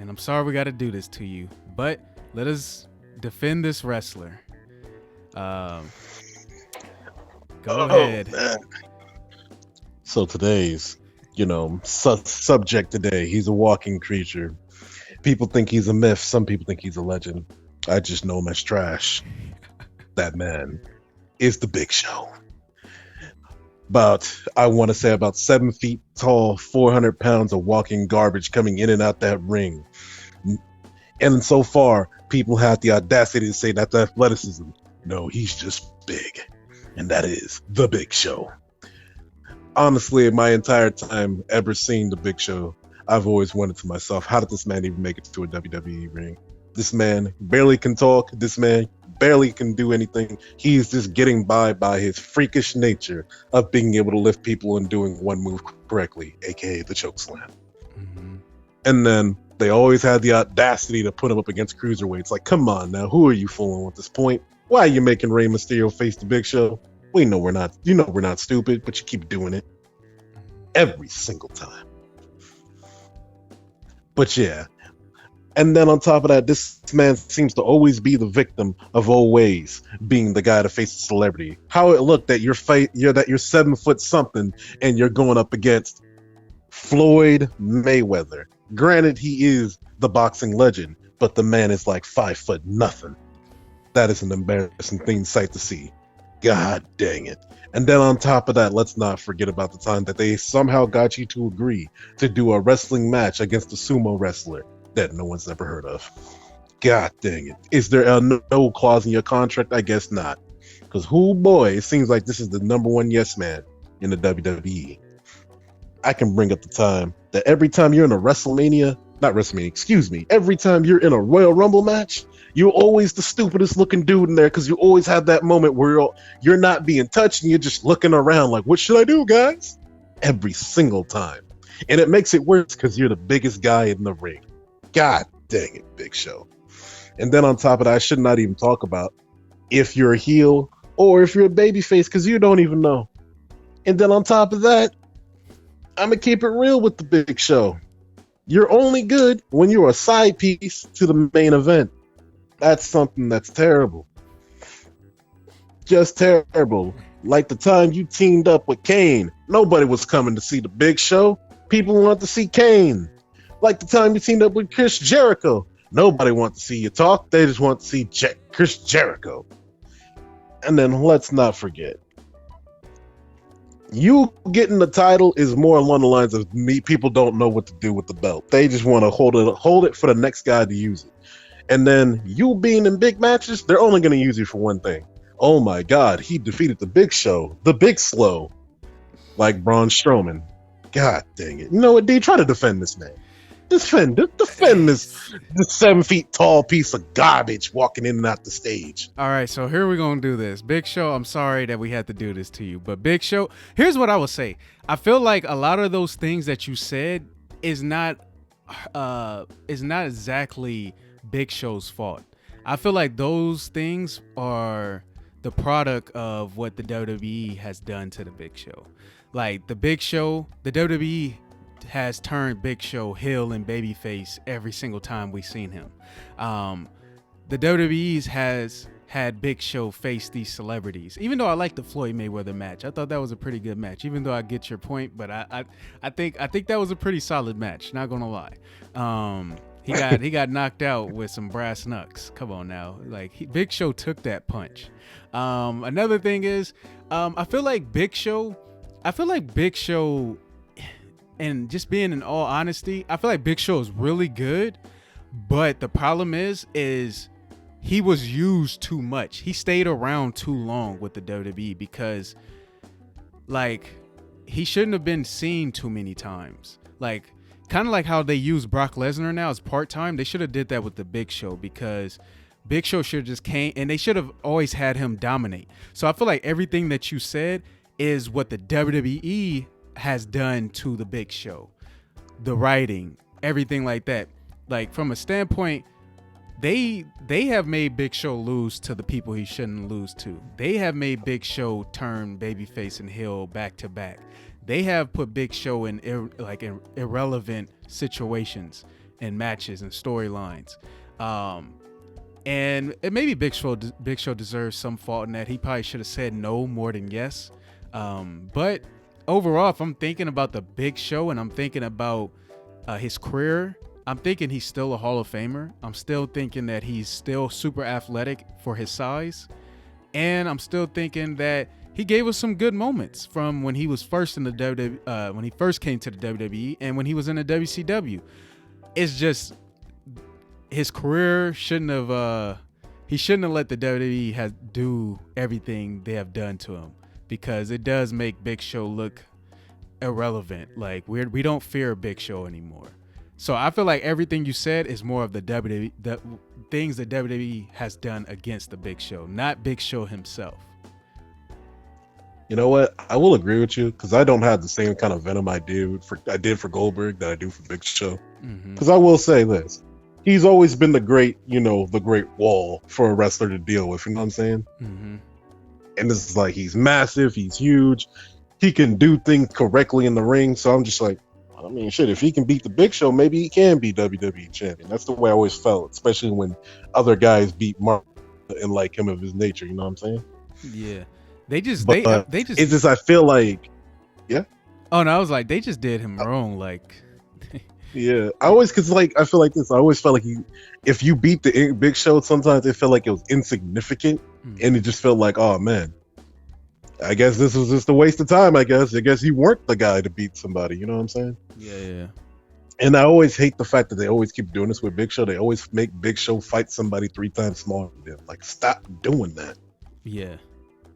and I'm sorry we got to do this to you, but let us defend this wrestler. Um, go Oh ahead. man. So today's, subject today, he's a walking creature. People think he's a myth. Some people think he's a legend. I just know him as trash. That man is the Big Show. I want to say about 7 feet tall, 400 pounds of walking garbage coming in and out that ring. And so far, people have the audacity to say that's athleticism. No, he's just big. And that is the Big Show. Honestly, my entire time ever seeing the Big Show, I've always wondered to myself, how did this man even make it to a WWE ring? This man barely can talk. This man barely can do anything. He's just getting by his freakish nature of being able to lift people and doing one move correctly, aka the choke slam. Mm-hmm. And then they always had the audacity to put him up against cruiserweights. Like, come on now, who are you fooling at this point? Why are you making Rey Mysterio face the Big Show? We know we're not. You know we're not stupid, but you keep doing it every single time. But yeah. And then on top of that, this man seems to always be the victim of always being the guy to face a celebrity. How it looked that you're 7 foot something and you're going up against Floyd Mayweather. Granted, he is the boxing legend, but the man is like 5 foot nothing. That is an embarrassing sight to see. God dang it. And then on top of that, let's not forget about the time that they somehow got you to agree to do a wrestling match against a sumo wrestler that no one's ever heard of. God dang it. Is there a no clause in your contract? I guess not. Because boy, it seems like this is the number one yes man in the WWE. I can bring up the time that every time you're in a every time you're in a Royal Rumble match, you're always the stupidest looking dude in there because you always have that moment where you're not being touched and you're just looking around like, what should I do, guys? Every single time. And it makes it worse because you're the biggest guy in the ring. God dang it, Big Show. And then on top of that, I should not even talk about if you're a heel or if you're a babyface because you don't even know. And then on top of that, I'm going to keep it real with the Big Show. You're only good when you're a side piece to the main event. That's something that's terrible. Just terrible. Like the time you teamed up with Kane. Nobody was coming to see the Big Show. People wanted to see Kane. Like the time you teamed up with Chris Jericho. Nobody wants to see you talk. They just want to see Chris Jericho. And then let's not forget, you getting the title is more along the lines of me. People don't know what to do with the belt. They just want to hold it for the next guy to use it. And then you being in big matches, they're only going to use you for one thing. Oh my God, he defeated the Big Show, the Big Slow, like Braun Strowman. God dang it. You know what, D? Try to defend this man. Defend this 7 feet tall piece of garbage walking in and out the stage. All right, so here we're going to do this. Big Show, I'm sorry that we had to do this to you, but Big Show, here's what I will say. I feel like a lot of those things that you said is not exactly Big Show's fault. I feel like those things are the product of what the WWE has done to the Big Show. Like the Big Show, the WWE has turned Big Show heel and babyface every single time we've seen him. The WWE's has had Big Show face these celebrities. Even though I like the Floyd Mayweather match, I thought that was a pretty good match. Even though I get your point, but I think that was a pretty solid match. Not gonna lie. He got knocked out with some brass knucks. Come on now, Big Show took that punch. Another thing is, I feel like Big Show, and just being in all honesty, I feel like Big Show is really good, but the problem is he was used too much. He stayed around too long with the WWE because, he shouldn't have been seen too many times. Kind of like how they use Brock Lesnar now as part-time. They should have did that with the Big Show because Big Show should have just came, and they should have always had him dominate. So I feel like everything that you said is what the WWE has done to the Big Show. The writing, everything like that. From a standpoint, they have made Big Show lose to the people he shouldn't lose to. They have made Big Show turn babyface and heel back to back. They have put Big Show in irrelevant situations in matches and storylines. And maybe Big Show deserves some fault in that. He probably should have said no more than yes. But overall, if I'm thinking about the Big Show and I'm thinking about his career, I'm thinking he's still a Hall of Famer. I'm still thinking that he's still super athletic for his size. And I'm still thinking that he gave us some good moments from when he was first in the WWE, when he first came to the WWE, and when he was in the WCW. It's just his career shouldn't have. He shouldn't have let the WWE do everything they have done to him, because it does make Big Show look irrelevant. Like we don't fear Big Show anymore. So I feel like everything you said is more of the WWE, the things that WWE has done against the Big Show, not Big Show himself. You know what? I will agree with you, because I don't have the same kind of venom I did for Goldberg that I do for Big Show. Because I will say this: he's always been the great wall for a wrestler to deal with. You know what I'm saying? Mm-hmm. And this is like, he's massive, he's huge, he can do things correctly in the ring. So I'm just like, I mean, shit, if he can beat the Big Show, maybe he can be WWE champion. That's the way I always felt, especially when other guys beat Mark and like him of his nature. You know what I'm saying? Yeah. They just it's just, I feel like, yeah. Oh no, I was like, they just did him wrong. Like, yeah, I feel like this. I always felt like if you beat the Big Show, sometimes it felt like it was insignificant, and it just felt like, oh man, I guess this was just a waste of time. I guess you weren't the guy to beat somebody. You know what I'm saying? Yeah. And I always hate the fact that they always keep doing this with Big Show. They always make Big Show fight somebody 3 times smaller than them. Like, stop doing that. Yeah.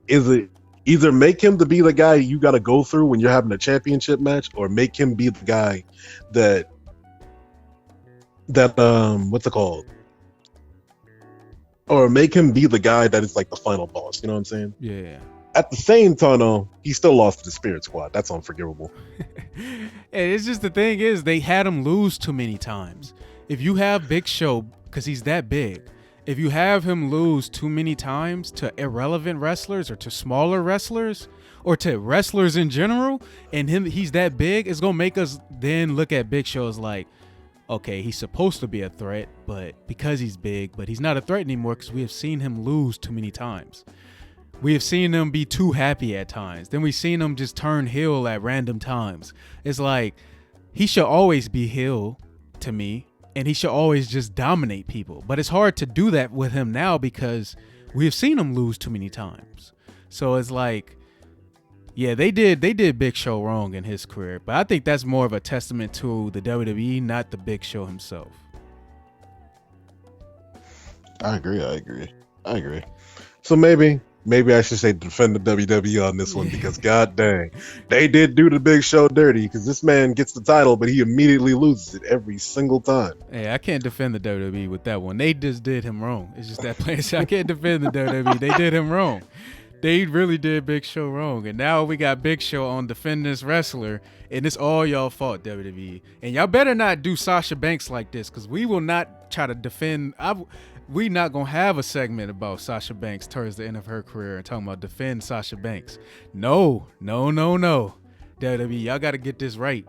Is it either make him to be the guy you got to go through when you're having a championship match, or make him be the guy that what's it called? Or make him be the guy that is like the final boss. You know what I'm saying? Yeah. At the same time, though, he still lost to the Spirit Squad. That's unforgivable. And it's just, the thing is, they had him lose too many times. If you have Big Show, because he's that big, if you have him lose too many times to irrelevant wrestlers or to smaller wrestlers or to wrestlers in general, and he's that big, it's going to make us then look at Big Show as like, okay, he's supposed to be a threat, but because he's big, but he's not a threat anymore because we have seen him lose too many times. We have seen him be too happy at times. Then we've seen him just turn heel at random times. It's like, he should always be heel to me, and he should always just dominate people. But it's hard to do that with him now because we have seen him lose too many times. So it's like, yeah, they did Big Show wrong in his career. But I think that's more of a testament to the WWE, not the Big Show himself. I agree. So maybe I should say defend the WWE on this one, because god dang, they did do the Big Show dirty, because this man gets the title, but he immediately loses it every single time. Hey, I can't defend the WWE with that one. They just did him wrong. It's just that place. I can't defend the WWE. They did him wrong. They really did Big Show wrong. And now we got Big Show on Defend This Wrestler, and it's all y'all fault, WWE. And y'all better not do Sasha Banks like this, because we will not try to defend. We not gonna have a segment about Sasha Banks towards the end of her career and talking about defend Sasha Banks. No. WWE, y'all gotta get this right.